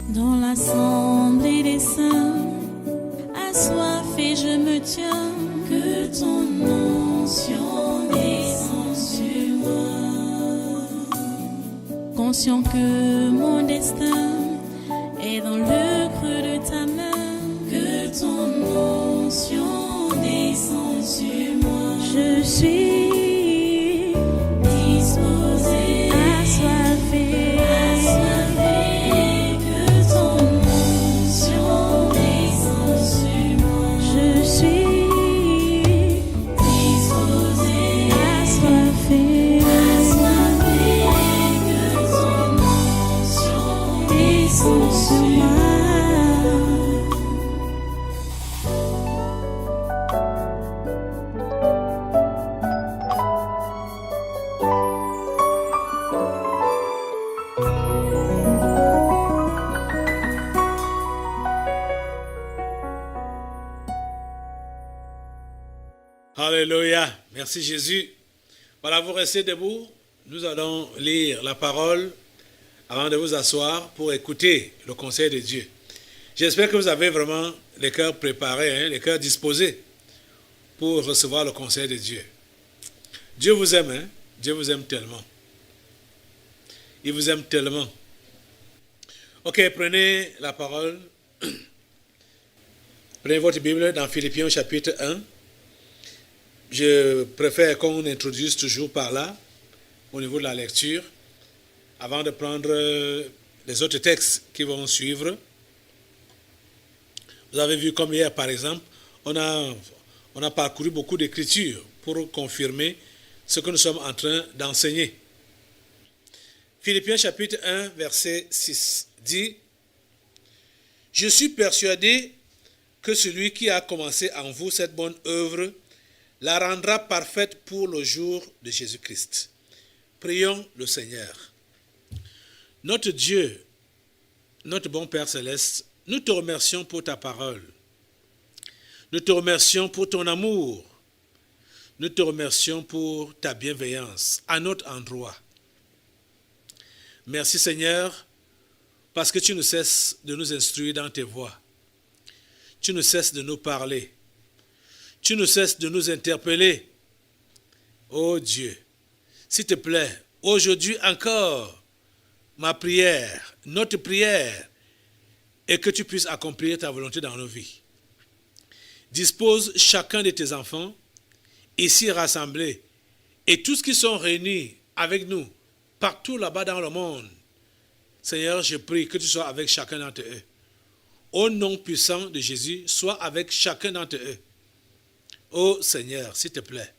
Dans l'assemblée des saints, assoiffé je me tiens, que ton onction descende sur moi. Conscient que mon destin est dans le creux de ta main, que ton onction descende sur moi. Je suis disposé, assoiffé, que ton onction descende sur moi. Je suis disposé, assoiffé, que ton onction descende sur moi. Alléluia. Merci Jésus. Voilà, vous restez debout. Nous allons lire la parole avant de vous asseoir pour écouter le conseil de Dieu. J'espère que vous avez vraiment les cœurs préparés, les cœurs disposés pour recevoir le conseil de Dieu. Dieu vous aime, Dieu vous aime tellement. Il vous aime tellement. Ok, prenez la parole. Prenez votre Bible dans Philippiens chapitre 1. Je préfère qu'on introduise toujours par là, au niveau de la lecture, avant de prendre les autres textes qui vont suivre. Vous avez vu comme hier, par exemple, on a parcouru beaucoup d'écritures pour confirmer ce que nous sommes en train d'enseigner. Philippiens chapitre 1, verset 6 dit « Je suis persuadé que celui qui a commencé en vous cette bonne œuvre la rendra parfaite pour le jour de Jésus-Christ. » Prions le Seigneur. Notre Dieu, notre bon Père Céleste, nous te remercions pour ta parole. Nous te remercions pour ton amour. Nous te remercions pour ta bienveillance à notre endroit. Merci Seigneur, parce que tu ne cesses de nous instruire dans tes voies. Tu ne cesses de nous parler. Tu ne cesses de nous interpeller. Oh Dieu, s'il te plaît, aujourd'hui encore, ma prière, notre prière, est que tu puisses accomplir ta volonté dans nos vies. Dispose chacun de tes enfants, ici rassemblés, et tous qui sont réunis avec nous, partout là-bas dans le monde. Seigneur, je prie que tu sois avec chacun d'entre eux. Au nom puissant de Jésus, sois avec chacun d'entre eux. Ô Seigneur, s'il te plaît,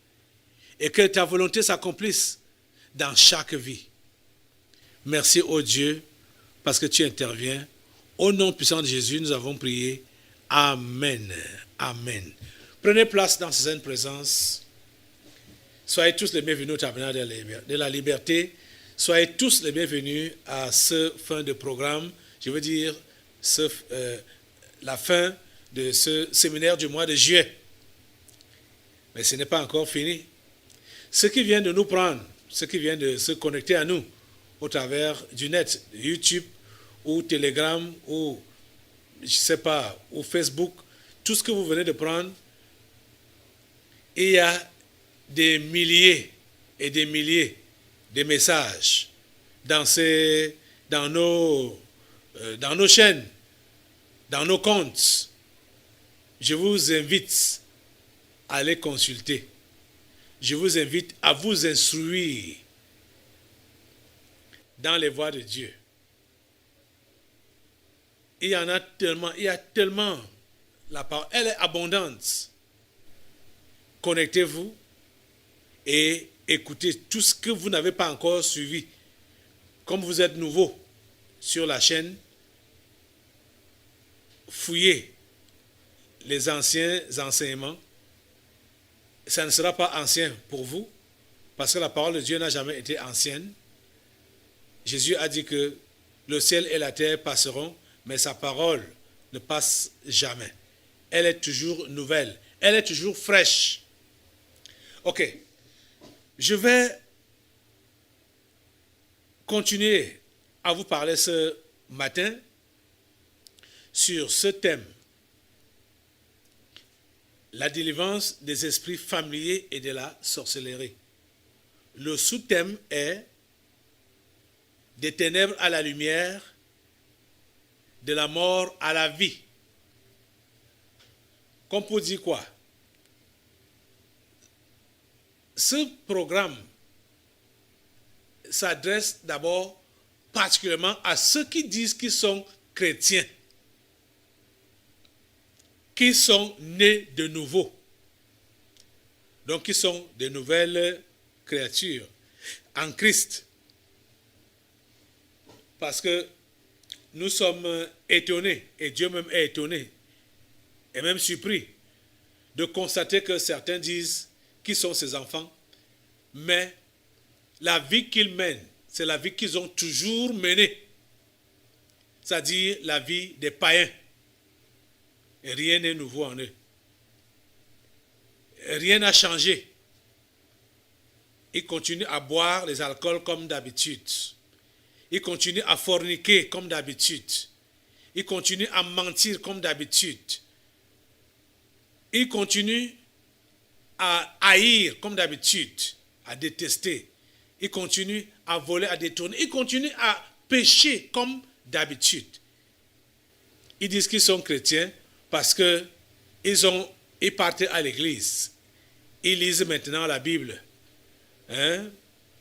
et que ta volonté s'accomplisse dans chaque vie. Merci, ô Dieu, parce que tu interviens. Au nom puissant de Jésus, nous avons prié. Amen. Amen. Prenez place dans sa sainte présence. Soyez tous les bienvenus au tabernacle de la liberté. Soyez tous les bienvenus à ce fin de programme. Je veux dire, la fin de ce séminaire du mois de juillet. Mais ce n'est pas encore fini. Ceux qui viennent de nous prendre, ceux qui viennent de se connecter à nous au travers du net, YouTube ou Telegram ou, je ne sais pas, ou Facebook, tout ce que vous venez de prendre, il y a des milliers et des milliers de messages dans nos chaînes, dans nos comptes. Je vous invite à aller consulter. Je vous invite à vous instruire dans les voies de Dieu. Il y a tellement, la parole, elle est abondante. Connectez-vous et écoutez tout ce que vous n'avez pas encore suivi. Comme vous êtes nouveau sur la chaîne, fouillez les anciens enseignements. Ça ne sera pas ancien pour vous, parce que la parole de Dieu n'a jamais été ancienne. Jésus a dit que le ciel et la terre passeront, mais sa parole ne passe jamais. Elle est toujours nouvelle, elle est toujours fraîche. Ok, je vais continuer à vous parler ce matin sur ce thème, la délivrance des esprits familiers et de la sorcellerie. Le sous-thème est des ténèbres à la lumière, de la mort à la vie. Qu'on peut dire quoi? Ce programme s'adresse d'abord particulièrement à ceux qui disent qu'ils sont chrétiens, qui sont nés de nouveau, donc qui sont de nouvelles créatures en Christ. Parce que nous sommes étonnés, et Dieu même est étonné, et même surpris, de constater que certains disent qu'ils sont ses enfants, mais la vie qu'ils mènent, c'est la vie qu'ils ont toujours menée, c'est-à-dire la vie des païens. Et rien n'est nouveau en eux. Rien n'a changé. Ils continuent à boire les alcools comme d'habitude. Ils continuent à forniquer comme d'habitude. Ils continuent à mentir comme d'habitude. Ils continuent à haïr comme d'habitude, à détester. Ils continuent à voler, à détourner. Ils continuent à pécher comme d'habitude. Ils disent qu'ils sont chrétiens parce qu'ils partaient à l'église. Ils lisent maintenant la Bible.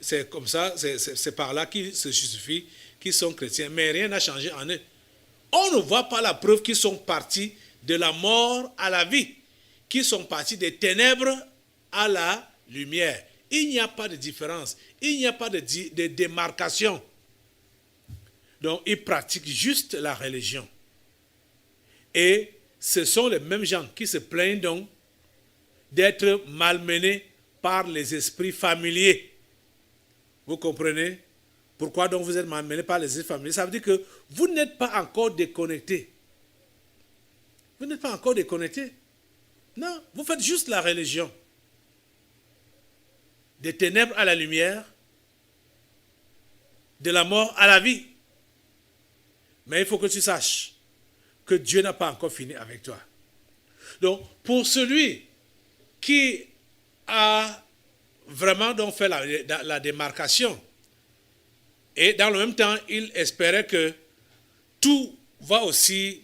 C'est comme ça, c'est par là qu'ils se justifient qu'ils sont chrétiens. Mais rien n'a changé en eux. On ne voit pas la preuve qu'ils sont partis de la mort à la vie, qu'ils sont partis des ténèbres à la lumière. Il n'y a pas de différence, il n'y a pas de démarcation. Donc, ils pratiquent juste la religion. Et ce sont les mêmes gens qui se plaignent donc d'être malmenés par les esprits familiers. Vous comprenez? Pourquoi donc vous êtes malmenés par les esprits familiers? Ça veut dire que vous n'êtes pas encore déconnectés. Vous n'êtes pas encore déconnectés. Non, vous faites juste la religion. Des ténèbres à la lumière, de la mort à la vie. Mais il faut que tu saches que Dieu n'a pas encore fini avec toi. Donc, pour celui qui a vraiment donc fait la démarcation, et dans le même temps, il espérait que tout va aussi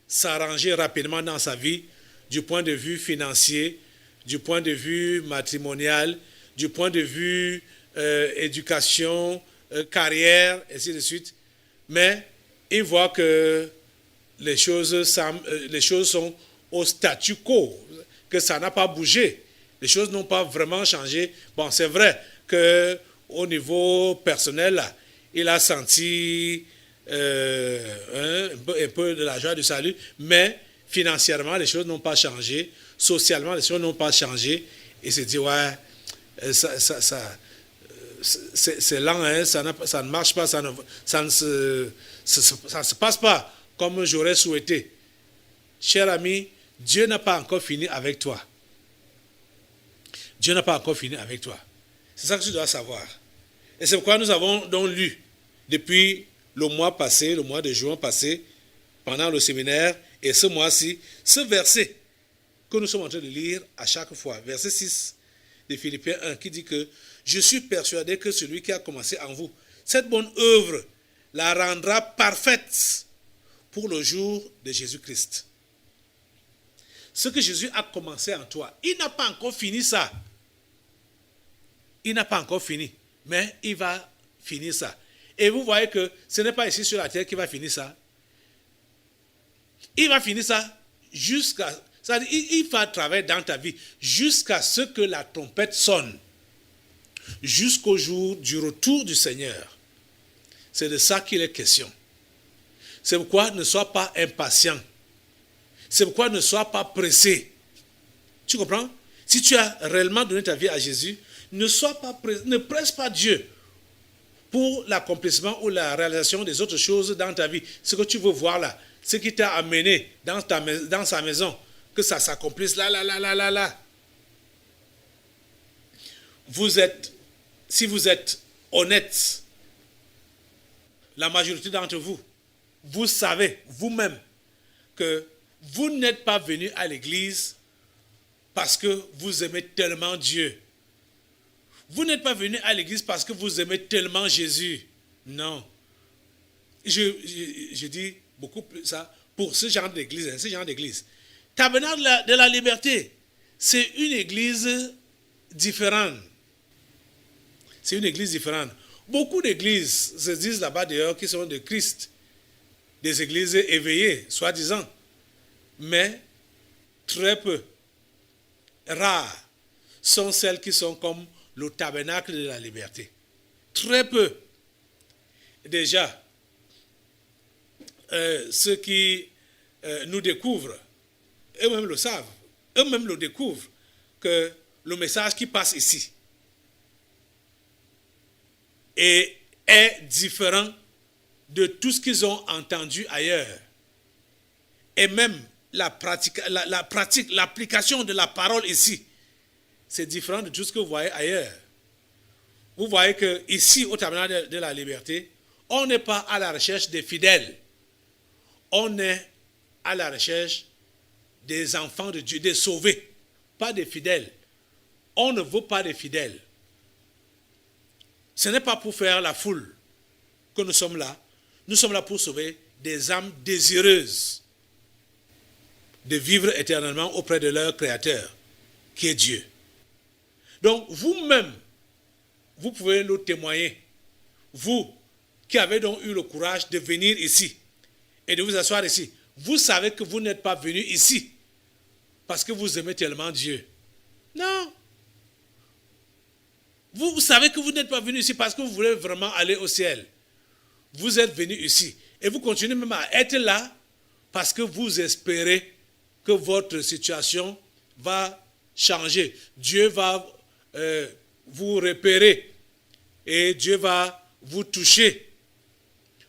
s'arranger rapidement dans sa vie, du point de vue financier, du point de vue matrimonial, du point de vue éducation, carrière, et ainsi de suite. Mais il voit que les choses sont au statu quo, que ça n'a pas bougé. Les choses n'ont pas vraiment changé. Bon, c'est vrai qu'au niveau personnel, là, il a senti un peu de la joie du salut, mais financièrement, les choses n'ont pas changé. Socialement, les choses n'ont pas changé. Il s'est dit, ouais, c'est lent, hein, ça ne marche pas, ça ne se passe pas comme j'aurais souhaité. Cher ami, Dieu n'a pas encore fini avec toi. Dieu n'a pas encore fini avec toi. C'est ça que tu dois savoir. Et c'est pourquoi nous avons donc lu depuis le mois passé, le mois de juin passé, pendant le séminaire, et ce mois-ci, ce verset que nous sommes en train de lire à chaque fois, verset 6 de Philippiens 1, qui dit que « Je suis persuadé que celui qui a commencé en vous, cette bonne œuvre, la rendra parfaite pour le jour de Jésus-Christ. » Ce que Jésus a commencé en toi, il n'a pas encore fini ça. Il n'a pas encore fini, mais il va finir ça. Et vous voyez que ce n'est pas ici sur la terre qu'il va finir ça. Il va finir ça jusqu'à... C'est-à-dire, il va travailler dans ta vie jusqu'à ce que la trompette sonne. Jusqu'au jour du retour du Seigneur. C'est de ça qu'il est question. C'est pourquoi ne sois pas impatient. C'est pourquoi ne sois pas pressé. Tu comprends? Si tu as réellement donné ta vie à Jésus, ne sois pas pressé, ne presse pas Dieu pour l'accomplissement ou la réalisation des autres choses dans ta vie. Ce que tu veux voir là, ce qui t'a amené dans sa maison, que ça s'accomplisse là. Si vous êtes honnête, la majorité d'entre vous, vous savez vous-même que vous n'êtes pas venu à l'église parce que vous aimez tellement Dieu. Vous n'êtes pas venu à l'église parce que vous aimez tellement Jésus. Non. Je dis beaucoup plus ça pour ce genre d'église. Ce genre d'église. Tabernacle de la liberté, c'est une église différente. C'est une église différente. Beaucoup d'églises se disent là-bas d'ailleurs qui sont de Christ. Des églises éveillées, soi-disant. Mais très peu, rares, sont celles qui sont comme le tabernacle de la liberté. Très peu. Déjà, ceux qui nous découvrent, eux-mêmes le savent, eux-mêmes le découvrent, que le message qui passe ici est différent de tout ce qu'ils ont entendu ailleurs. Et même l'application de la parole ici, c'est différent de tout ce que vous voyez ailleurs. Vous voyez qu'ici, au tabernacle de la liberté, on n'est pas à la recherche des fidèles. On est à la recherche des enfants de Dieu, des sauvés, pas des fidèles. On ne veut pas des fidèles. Ce n'est pas pour faire la foule que nous sommes là. Nous sommes là pour sauver des âmes désireuses de vivre éternellement auprès de leur Créateur, qui est Dieu. Donc, vous-même, vous pouvez nous témoigner. Vous, qui avez donc eu le courage de venir ici et de vous asseoir ici, vous savez que vous n'êtes pas venu ici parce que vous aimez tellement Dieu. Non. Vous savez que vous n'êtes pas venu ici parce que vous voulez vraiment aller au ciel. Vous êtes venu ici. Et vous continuez même à être là parce que vous espérez que votre situation va changer. Dieu va vous repérer et Dieu va vous toucher.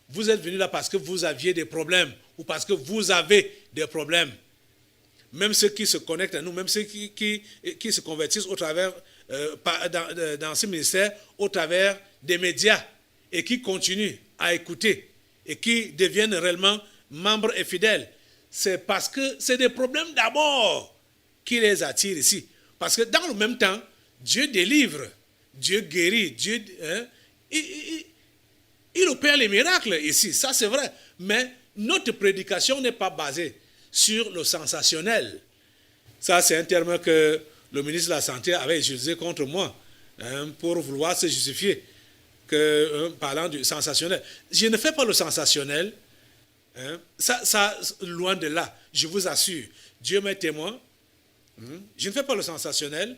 Vous êtes venu là parce que vous aviez des problèmes ou parce que vous avez des problèmes. Même ceux qui se connectent à nous, même ceux qui se convertissent au travers, dans ce ministère, au travers des médias et qui continuent à écouter et qui deviennent réellement membres et fidèles. C'est parce que c'est des problèmes d'abord qui les attirent ici. Parce que dans le même temps, Dieu délivre, Dieu guérit, Dieu, il opère les miracles ici, ça c'est vrai. Mais notre prédication n'est pas basée sur le sensationnel. Ça c'est un terme que le ministre de la Santé avait utilisé contre moi pour vouloir se justifier parlant du sensationnel. Je ne fais pas le sensationnel. Ça, loin de là, je vous assure, Dieu m'est témoin. Je ne fais pas le sensationnel.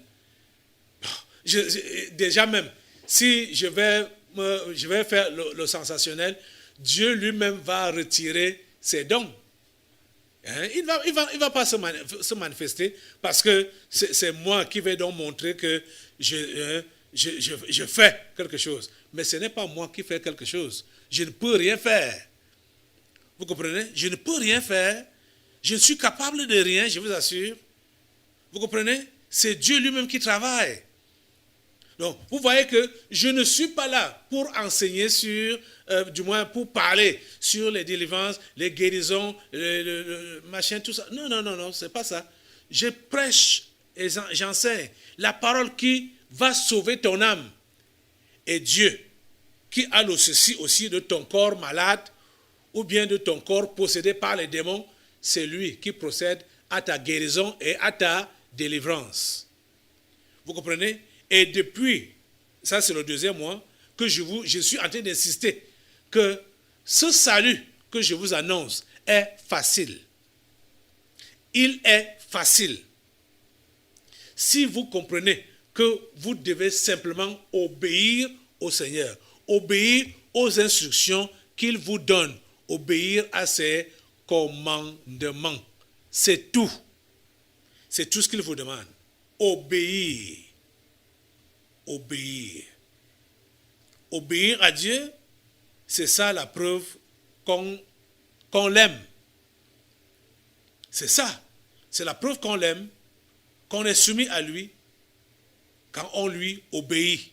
Déjà même, si je vais faire le sensationnel, Dieu lui-même va retirer ses dons. Il va pas se manifester parce que c'est moi qui vais donc montrer que je fais quelque chose. Mais ce n'est pas moi qui fais quelque chose. Je ne peux rien faire. Vous comprenez? Je ne peux rien faire. Je ne suis capable de rien, je vous assure. Vous comprenez? C'est Dieu lui-même qui travaille. Donc, vous voyez que je ne suis pas là pour enseigner sur, du moins pour parler sur les délivrances, les guérisons, le machin, tout ça. Non, c'est pas ça. Je prêche et j'enseigne la parole qui va sauver ton âme. Et Dieu, qui a le souci aussi de ton corps malade, ou bien de ton corps possédé par les démons, c'est lui qui procède à ta guérison et à ta délivrance. Vous comprenez? Et depuis, ça c'est le deuxième mois, que je suis en train d'insister que ce salut que je vous annonce est facile. Il est facile. Si vous comprenez que vous devez simplement obéir au Seigneur, obéir aux instructions qu'il vous donne, obéir à ses commandements. C'est tout. C'est tout ce qu'il vous demande. Obéir. Obéir. Obéir à Dieu, c'est ça la preuve qu'on l'aime. C'est ça. C'est la preuve qu'on l'aime, qu'on est soumis à lui, quand on lui obéit.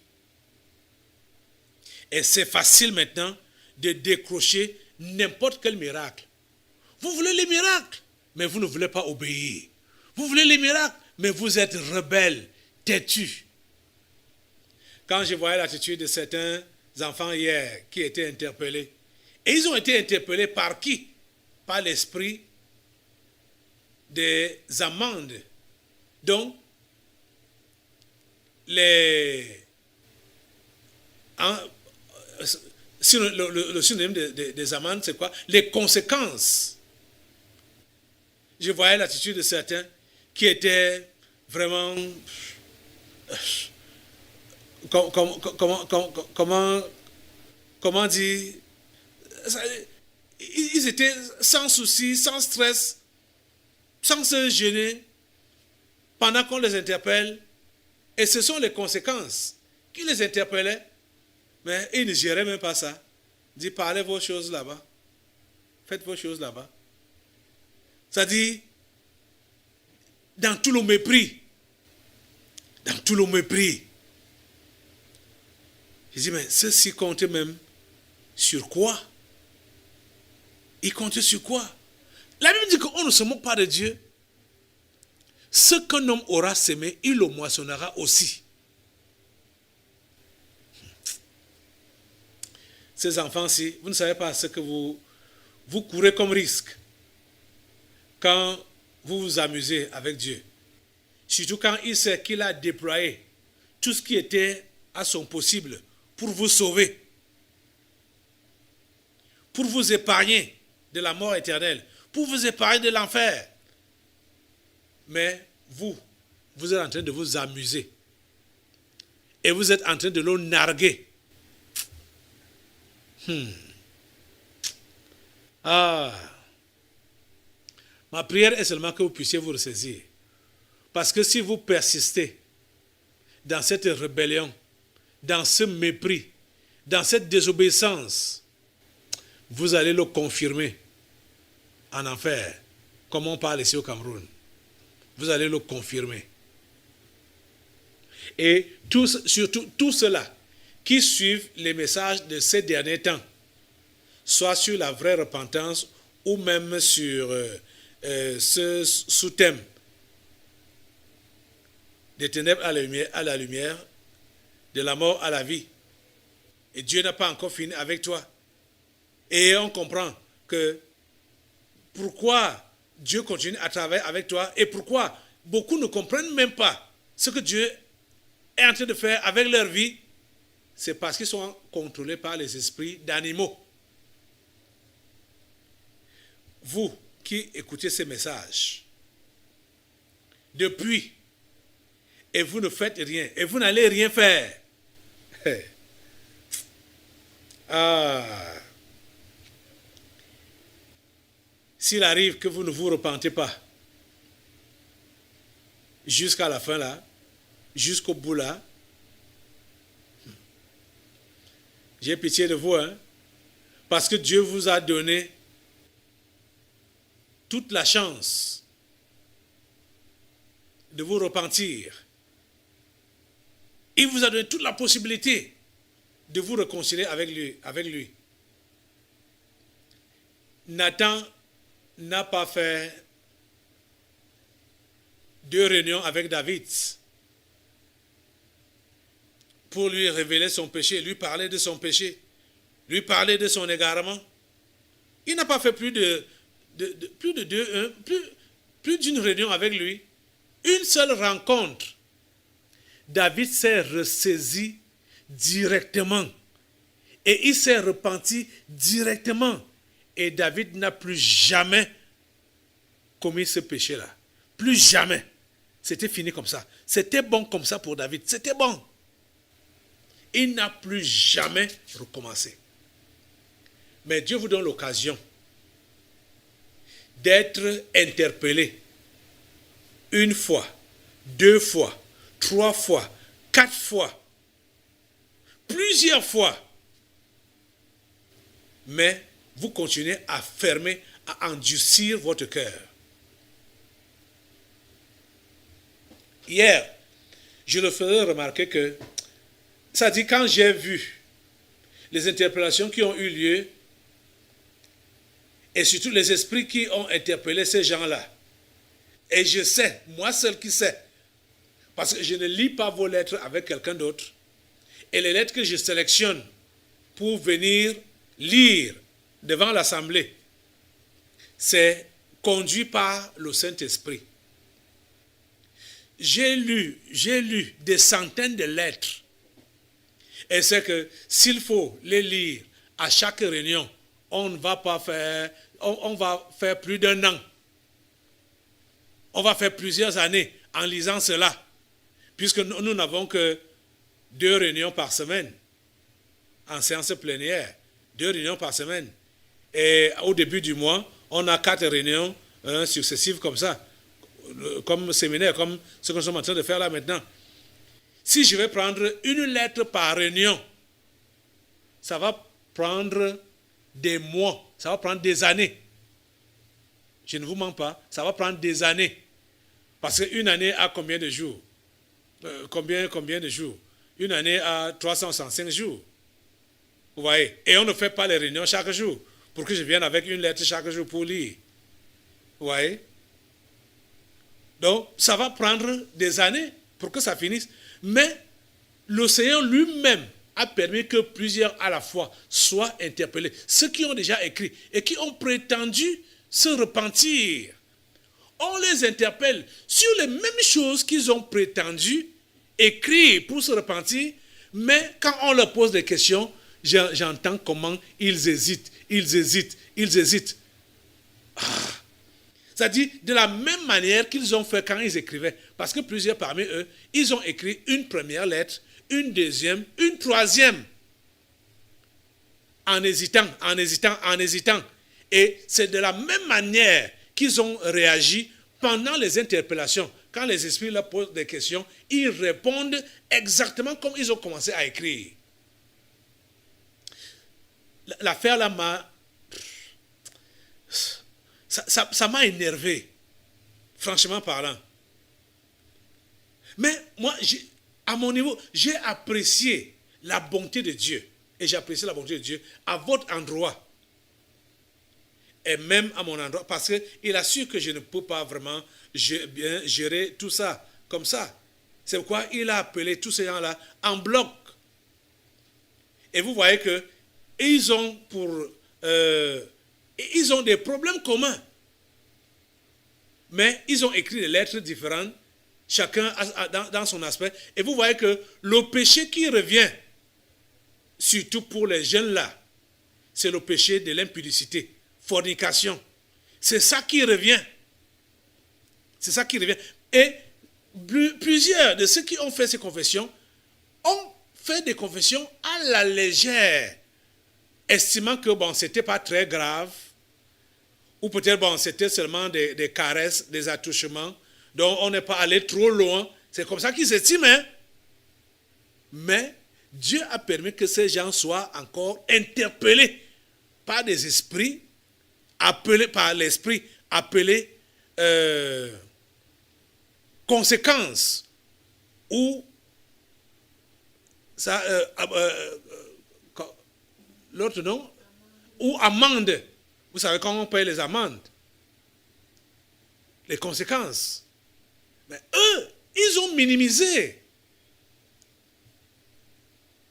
Et c'est facile maintenant de décrocher n'importe quel miracle. Vous voulez les miracles, mais vous ne voulez pas obéir. Vous voulez les miracles, mais vous êtes rebelles, têtus. Quand je voyais l'attitude de certains enfants hier qui étaient interpellés, et ils ont été interpellés par qui? Par l'esprit des amendes. Donc, le synonyme des amendes, c'est quoi? Les conséquences. Je voyais l'attitude de certains qui étaient vraiment... Comment dire? Ils étaient sans souci, sans stress, sans se gêner, pendant qu'on les interpelle. Et ce sont les conséquences qui les interpellaient. Mais ils ne géraient même pas ça. Ils disent, parlez vos choses là-bas. Faites vos choses là-bas. C'est-à-dire, dans tout le mépris. Dans tout le mépris. Je dis, mais ceci compte même sur quoi? Il compte sur quoi? La Bible dit qu'on ne se moque pas de Dieu. Ce qu'un homme aura semé, il le moissonnera aussi. Ces enfants-ci, vous ne savez pas ce que vous courez comme risque quand vous vous amusez avec Dieu. Surtout quand il sait qu'il a déployé tout ce qui était à son possible pour vous sauver, pour vous épargner de la mort éternelle, pour vous épargner de l'enfer. Mais vous êtes en train de vous amuser. Et vous êtes en train de le narguer. Ma prière est seulement que vous puissiez vous ressaisir. Parce que si vous persistez dans cette rébellion, dans ce mépris, dans cette désobéissance, vous allez le confirmer en enfer, comme on parle ici au Cameroun. Vous allez le confirmer. Et surtout tous ceux-là qui suivent les messages de ces derniers temps, soit sur la vraie repentance ou même sur ce sous-thème des ténèbres à la lumière, de la mort à la vie. Et Dieu n'a pas encore fini avec toi. Et on comprend que pourquoi Dieu continue à travailler avec toi et pourquoi beaucoup ne comprennent même pas ce que Dieu est en train de faire avec leur vie. C'est parce qu'ils sont contrôlés par les esprits d'animaux. Vous qui écoutez ces messages, depuis, et vous ne faites rien, et vous n'allez rien faire. S'il arrive que vous ne vous repentez pas, jusqu'à la fin là, jusqu'au bout là, j'ai pitié de vous, parce que Dieu vous a donné toute la chance de vous repentir. Il vous a donné toute la possibilité de vous réconcilier avec lui. Nathan n'a pas fait 2 réunions avec David pour lui révéler son péché, lui parler de son péché, lui parler de son égarement. Il n'a pas fait plus d'une réunion avec lui. Une seule rencontre. David s'est ressaisi directement. Et il s'est repenti directement. Et David n'a plus jamais commis ce péché-là. Plus jamais. C'était fini comme ça. C'était bon comme ça pour David. C'était bon. Il n'a plus jamais recommencé. Mais Dieu vous donne l'occasion d'être interpellé 1 fois, 2 fois, 3 fois, 4 fois, plusieurs fois. Mais vous continuez à fermer, à endurcir votre cœur. Hier, je le faisais remarquer que, ça dit, quand j'ai vu les interpellations qui ont eu lieu, Et surtout les esprits qui ont interpellé ces gens-là. Et je sais, moi seul qui sais, parce que je ne lis pas vos lettres avec quelqu'un d'autre. Et les lettres que je sélectionne pour venir lire devant l'Assemblée, c'est conduit par le Saint-Esprit. J'ai lu des centaines de lettres. Et c'est que s'il faut les lire à chaque réunion, on va faire plus d'1 an. On va faire plusieurs années en lisant cela, puisque nous n'avons que 2 réunions par semaine, en séance plénière, 2 réunions par semaine. Et au début du mois, on a 4 réunions successives comme ça, comme séminaire, comme ce que nous sommes en train de faire là maintenant. Si je vais prendre une lettre par réunion, ça va prendre des mois, ça va prendre des années. Je ne vous mens pas, ça va prendre des années. Parce qu'une année a combien de jours? Combien de jours? Une année a 365 jours. Vous voyez? Et on ne fait pas les réunions chaque jour pour que je vienne avec une lettre chaque jour pour lire. Vous voyez? Donc, ça va prendre des années pour que ça finisse. Mais le Seigneur lui-même a permis que plusieurs à la fois soient interpellés. Ceux qui ont déjà écrit et qui ont prétendu se repentir. On les interpelle sur les mêmes choses qu'ils ont prétendu écrire pour se repentir, mais quand on leur pose des questions, j'entends comment ils hésitent. C'est-à-dire de la même manière qu'ils ont fait quand ils écrivaient. Parce que plusieurs parmi eux, ils ont écrit une première lettre, une deuxième, une troisième. En hésitant. Et c'est de la même manière qu'ils ont réagi pendant les interpellations. Quand les esprits leur posent des questions, ils répondent exactement comme ils ont commencé à écrire. L'affaire là m'a... Ça m'a énervé, franchement parlant. Mais moi, à mon niveau, j'ai apprécié la bonté de Dieu. Et j'ai apprécié la bonté de Dieu à votre endroit. Et même à mon endroit, parce qu'il a su que je ne peux pas vraiment bien gérer tout ça comme ça. C'est pourquoi il a appelé tous ces gens-là en bloc. Et vous voyez que ils ont des problèmes communs. Mais ils ont écrit des lettres différentes, chacun dans son aspect. Et vous voyez que le péché qui revient, surtout pour les jeunes là, c'est le péché de l'impudicité, fornication. C'est ça qui revient. C'est ça qui revient. Et plusieurs de ceux qui ont fait ces confessions ont fait des confessions à la légère, estimant que bon, c'était pas très grave, ou peut-être bon, c'était seulement des caresses, des attouchements, donc on n'est pas allé trop loin. C'est comme ça qu'ils s'estiment. Hein? Mais Dieu a permis que ces gens soient encore interpellés par des esprits, appelés par l'esprit, appelés conséquences ou ça, l'autre nom, ou amende. Vous savez comment on paye les amendes, les conséquences. Mais eux, ils ont minimisé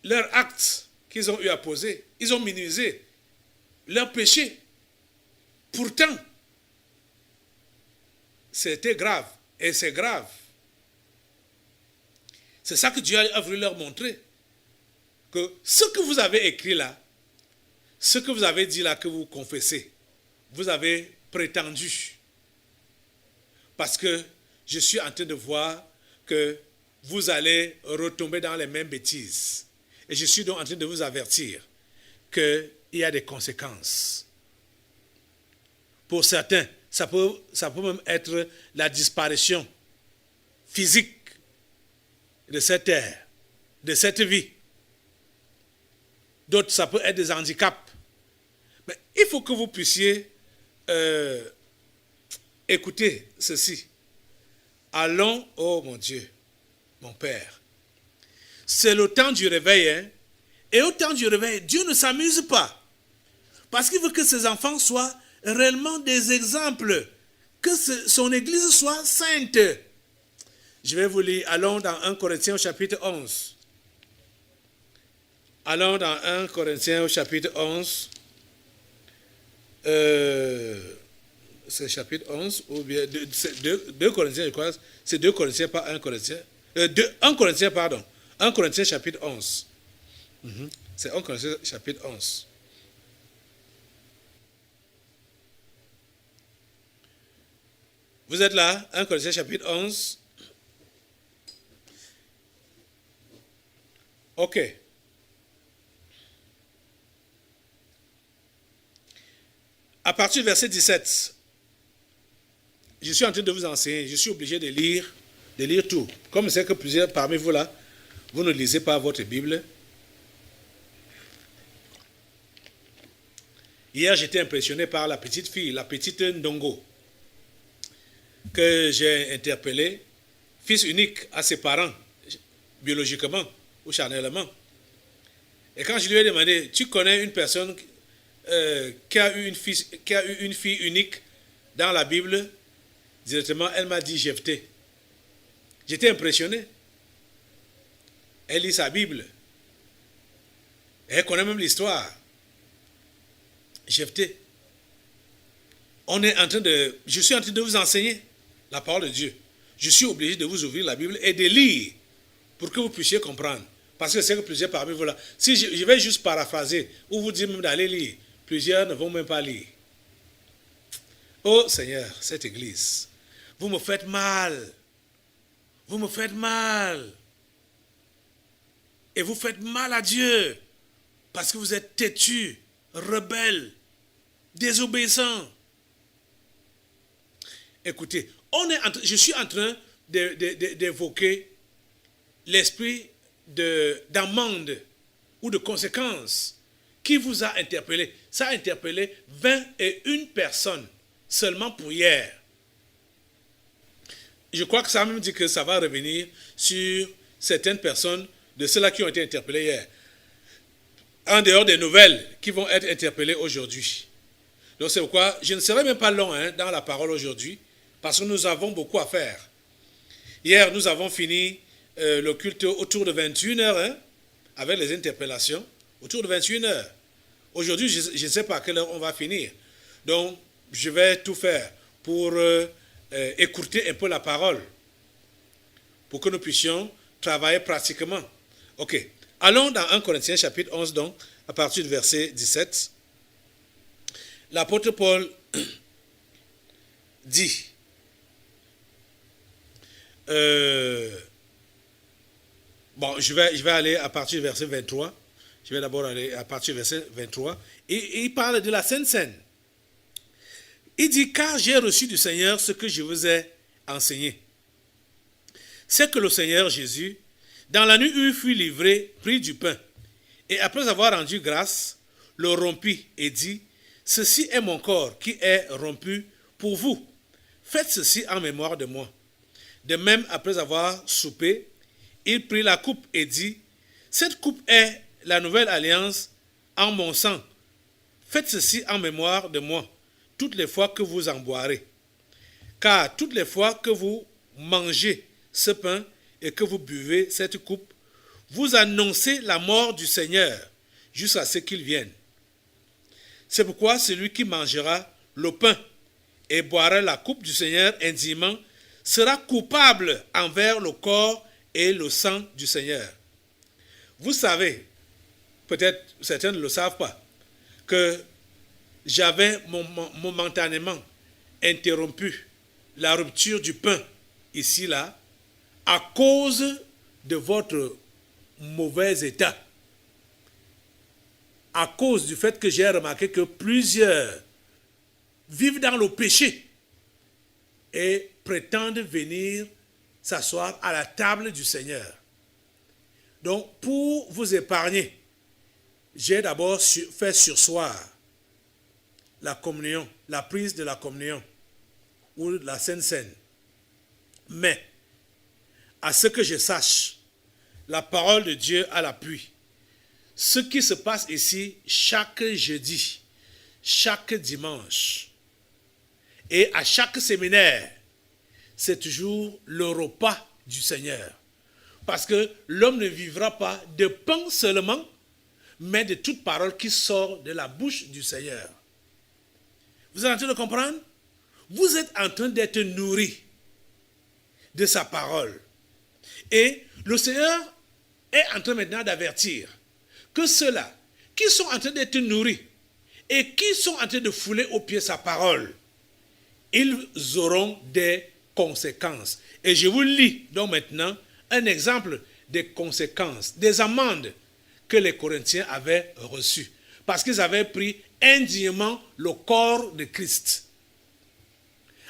leurs actes qu'ils ont eu à poser. Ils ont minimisé leurs péchés. Pourtant, c'était grave. Et c'est grave. C'est ça que Dieu a voulu leur montrer. Que ce que vous avez écrit là, ce que vous avez dit là, que vous confessez, vous avez prétendu. Parce que je suis en train de voir que vous allez retomber dans les mêmes bêtises. Et je suis donc en train de vous avertir qu'il y a des conséquences. Pour certains, ça peut même être la disparition physique de cette terre, de cette vie. D'autres, ça peut être des handicaps. Mais il faut que vous puissiez écouter ceci. Allons, oh mon Dieu, mon Père. C'est le temps du réveil. Hein? Et au temps du réveil, Dieu ne s'amuse pas. Parce qu'il veut que ses enfants soient réellement des exemples, que son Église soit sainte. Je vais vous lire, allons dans 1 Corinthiens au chapitre 11. Allons dans 1 Corinthiens au chapitre 11. C'est chapitre 11, ou bien 2 Corinthiens, je crois. C'est 2 Corinthiens, pas 1 Corinthiens. 1 Corinthiens, pardon. 1 Corinthiens, chapitre 11. C'est 1 Corinthiens, chapitre 11. Vous êtes là? 1 Corinthiens, chapitre 11. OK. À partir du verset 17, je suis en train de vous enseigner, je suis obligé de lire tout. Comme je sais que plusieurs parmi vous là, vous ne lisez pas votre Bible. Hier, j'étais impressionné par la petite fille, la petite Ndongo, que j'ai interpellée, fils unique à ses parents, biologiquement ou charnellement. Et quand je lui ai demandé, tu connais une personne qui a eu une fille unique dans la Bible, directement, elle m'a dit Jephthé. J'étais impressionné. Elle lit sa Bible. Elle connaît même l'histoire. Jephthé. Je suis en train de vous enseigner la parole de Dieu. Je suis obligé de vous ouvrir la Bible et de lire pour que vous puissiez comprendre. Parce que c'est que plusieurs parmi vous là, si je vais juste paraphraser ou vous dire même d'aller lire, plusieurs ne vont même pas lire. Oh Seigneur, cette église, vous me faites mal. Vous me faites mal. Et vous faites mal à Dieu parce que vous êtes têtus, rebelles, désobéissants. Écoutez, je suis en train d'évoquer l'esprit d'amende ou de conséquences qui vous a interpellé. Ça a interpellé 21 personnes seulement pour hier. Je crois que ça même dit que ça va revenir sur certaines personnes de ceux-là qui ont été interpellés hier. En dehors des nouvelles qui vont être interpellées aujourd'hui. Donc c'est pourquoi je ne serai même pas long dans la parole aujourd'hui, parce que nous avons beaucoup à faire. Hier, nous avons fini le culte autour de 21h, avec les interpellations, autour de 21h. Aujourd'hui, je ne sais pas à quelle heure on va finir. Donc, je vais tout faire pour écourter un peu la parole, pour que nous puissions travailler pratiquement. Ok. Allons dans 1 Corinthiens chapitre 11, donc, à partir du verset 17. L'apôtre Paul dit, je vais aller à partir du verset 23. Je vais d'abord aller à partir du verset 23. Et il parle de la Sainte Seine. Il dit, car j'ai reçu du Seigneur ce que je vous ai enseigné. C'est que le Seigneur Jésus, dans la nuit où il fut livré, prit du pain. Et après avoir rendu grâce, le rompit et dit, ceci est mon corps qui est rompu pour vous. Faites ceci en mémoire de moi. De même, après avoir soupé, il prit la coupe et dit, cette coupe est la nouvelle alliance en mon sang. Faites ceci en mémoire de moi, toutes les fois que vous en boirez. Car toutes les fois que vous mangez ce pain et que vous buvez cette coupe, vous annoncez la mort du Seigneur jusqu'à ce qu'il vienne. C'est pourquoi celui qui mangera le pain et boira la coupe du Seigneur indimement sera coupable envers le corps et le sang du Seigneur. Vous savez, peut-être certains ne le savent pas, que j'avais momentanément interrompu la rupture du pain ici, là, à cause de votre mauvais état. À cause du fait que j'ai remarqué que plusieurs vivent dans le péché et prétendent venir s'asseoir à la table du Seigneur. Donc, pour vous épargner, j'ai d'abord fait surseoir la communion, la prise de la communion ou la Sainte Seine. Mais, à ce que je sache, la parole de Dieu a l'appui. Ce qui se passe ici chaque jeudi, chaque dimanche, Et à chaque séminaire, c'est toujours le repas du Seigneur. Parce que l'homme ne vivra pas de pain seulement, mais de toute parole qui sort de la bouche du Seigneur. Vous êtes en train de comprendre? Vous êtes en train d'être nourri de sa parole. Et le Seigneur est en train maintenant d'avertir que ceux-là qui sont en train d'être nourris et qui sont en train de fouler aux pieds sa parole, ils auront des conséquences. Et je vous lis donc maintenant un exemple des conséquences, des amendes que les Corinthiens avaient reçues. Parce qu'ils avaient pris indignement le corps de Christ.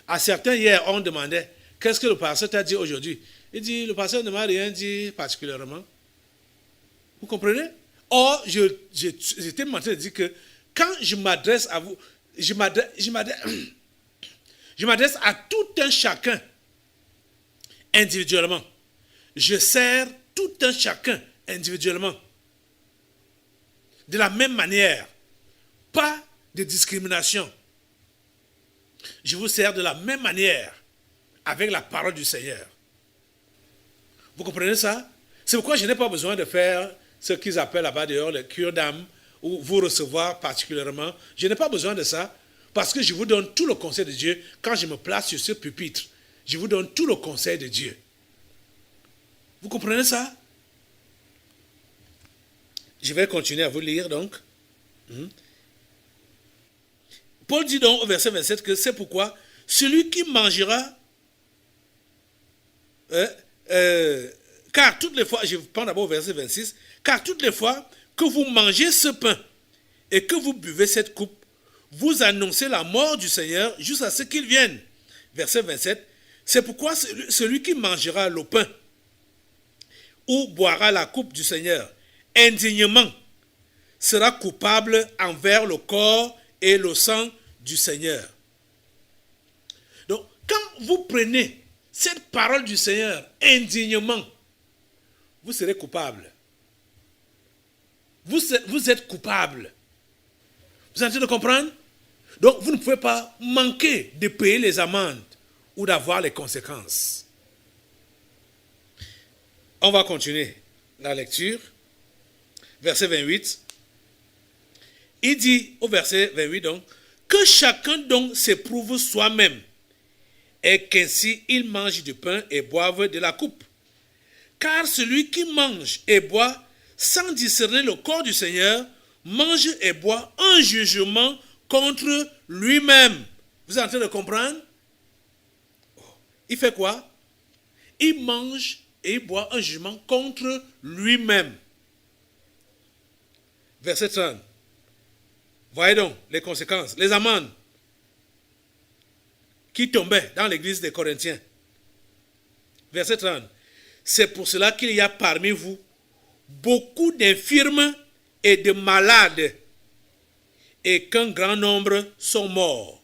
À certains hier, on demandait, qu'est-ce que le pasteur t'a dit aujourd'hui? Il dit, le pasteur ne m'a rien dit particulièrement. Vous comprenez? Or, j'étais en train de dire que quand je m'adresse à vous, je m'adresse à tout un chacun individuellement. Je sers tout un chacun individuellement. De la même manière. Pas de discrimination. Je vous sers de la même manière avec la parole du Seigneur. Vous comprenez ça? C'est pourquoi je n'ai pas besoin de faire ce qu'ils appellent là-bas dehors le cure d'âme ou vous recevoir particulièrement. Je n'ai pas besoin de ça parce que je vous donne tout le conseil de Dieu quand je me place sur ce pupitre. Je vous donne tout le conseil de Dieu. Vous comprenez ça? Je vais continuer à vous lire donc. Paul dit donc au verset 27 que c'est pourquoi celui qui mangera, car toutes les fois, je prends d'abord au verset 26, car toutes les fois que vous mangez ce pain et que vous buvez cette coupe, vous annoncez la mort du Seigneur jusqu'à ce qu'il vienne. Verset 27, c'est pourquoi celui qui mangera le pain ou boira la coupe du Seigneur indignement sera coupable envers le corps et le sang du Seigneur. Donc, quand vous prenez cette parole du Seigneur indignement, vous serez coupable. Vous êtes coupable. Vous êtes en train de comprendre? Donc, vous ne pouvez pas manquer de payer les amendes ou d'avoir les conséquences. On va continuer la lecture. Verset 28. Il dit au verset 28 donc, que chacun donc s'éprouve soi-même et qu'ainsi il mange du pain et boive de la coupe. Car celui qui mange et boit sans discerner le corps du Seigneur mange et boit un jugement contre lui-même. Vous êtes en train de comprendre? Il fait quoi? Il mange et il boit un jugement contre lui-même. Verset 30. Voyez donc les conséquences, les amendes qui tombaient dans l'église des Corinthiens. Verset 30. C'est pour cela qu'il y a parmi vous beaucoup d'infirmes et de malades et qu'un grand nombre sont morts.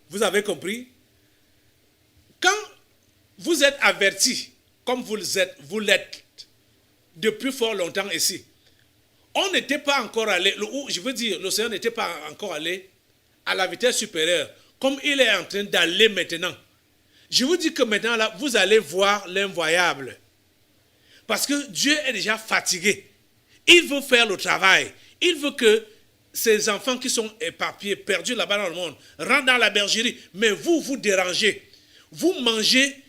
Vous avez compris? Quand vous êtes avertis, comme vous l'êtes depuis fort longtemps ici, on n'était pas encore allé, je veux dire, le Seigneur n'était pas encore allé à la vitesse supérieure, comme il est en train d'aller maintenant. Je vous dis que maintenant, là, vous allez voir l'invoyable. Parce que Dieu est déjà fatigué. Il veut faire le travail. Il veut que ces enfants qui sont éparpillés, perdus là-bas dans le monde, rentrent dans la bergerie. Mais vous, vous dérangez. Vous mangez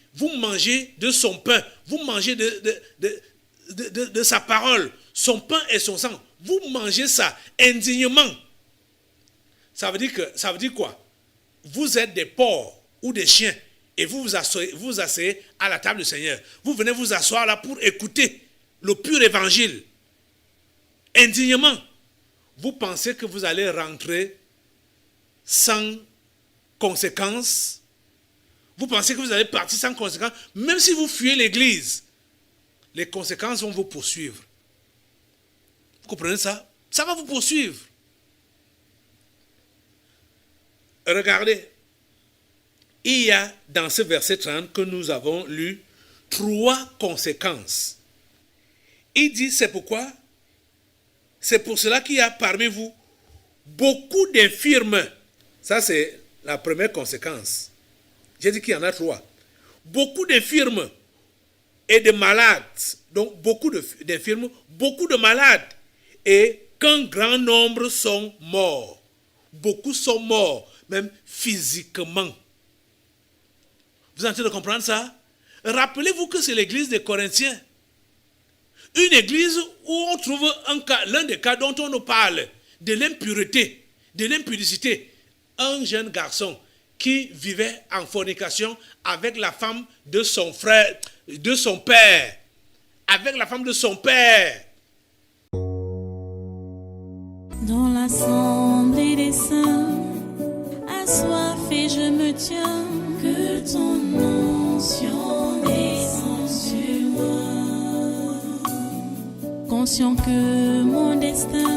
de son pain. Vous mangez de sa parole, son pain et son sang. Vous mangez ça indignement. Ça veut dire quoi? Vous êtes des porcs ou des chiens et vous vous asseyez à la table du Seigneur. Vous venez vous asseoir là pour écouter le pur évangile. Indignement. Vous pensez que vous allez rentrer sans conséquences? Vous pensez que vous allez partir sans conséquences? Même si vous fuyez l'église, les conséquences vont vous poursuivre. Vous comprenez ça? Ça va vous poursuivre. Regardez, il y a dans ce verset 30 que nous avons lu 3 conséquences. Il dit, c'est pour cela qu'il y a parmi vous beaucoup d'infirmes. Ça, c'est la première conséquence, j'ai dit qu'il y en a 3. Beaucoup d'infirmes et de malades, donc beaucoup d'infirmes, beaucoup de malades, et qu'un grand nombre sont morts. Beaucoup sont morts, même physiquement. Vous êtes en train de comprendre ça? Rappelez-vous que c'est l'église des Corinthiens. Une église où on trouve l'un des cas dont on nous parle, de l'impureté, de l'impudicité. Un jeune garçon qui vivait en fornication avec la femme de son frère, de son père. Avec la femme de son père. Dans l'assemblée des saints, assoiffé je me tiens, que ton onction descende sur moi. Conscient que mon destin